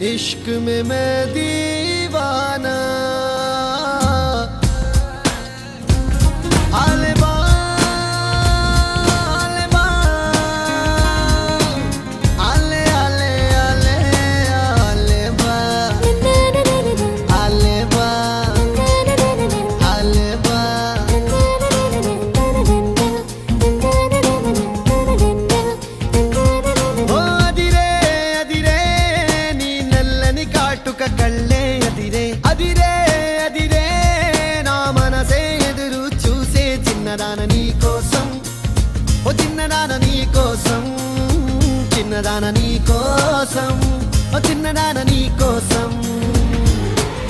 इश्क में मैं दीवाना आले बा आले बा आले आले आले आले बा आले बा आले बा ओ अदिरे अदिरे नी नल्లని కాటుక కళ్ళే అదిరే అదిరే అదిరే నా మనసే ఎదురు చూసే చిన్నదాన నీ కోసం ఓ చిన్నదాన నీ కోసం చిన్నదాన నీ కోసం ఓ చిన్నదాన నీ కోసం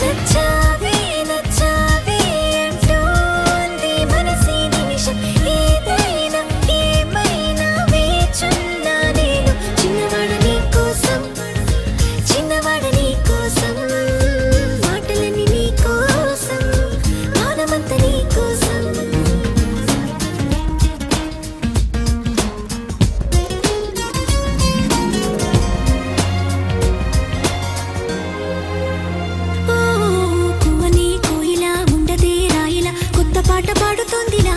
నచ్చావే నచ్చావే అంటోంది మనసే నిమిషం ఏదైనా ఏమైనా వేచున్నా నేను చిన్నవాడ నీ కోసం చిన్నవాడ నీ కోసం మాటలన్నీ నీ కోసం గానమంతా నీ కోసం ఓ కువని కోయిలా ఉండదే రాయిలా కొత్త పాట పాడుతోందిలా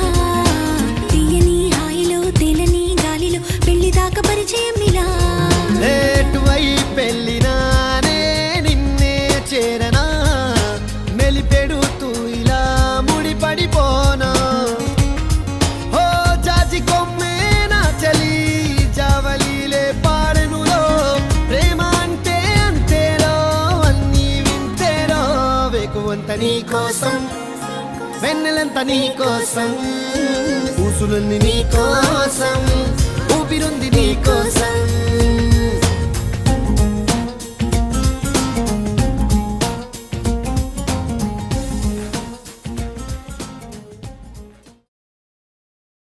తీయని హాయిలో తేలని గాలిలో పెళ్లి దాకా పరిచయం ఇలా లేటువై పెళ్ళినానే నిన్నే చేరనా మెలిపెడుతూ ఇలా ముడిపడిపోనా ఓ జాజి కొమ్మే నా చలి జావలీలే పాడెనులో ప్రేమ అంటే అంతేరో అన్నీ వింతేరో వేకువంత నీ కోసం వెన్నెలంత నీ కోసం ఊసులుంది నీ కోసం ఊపిరుంది నీ కోసం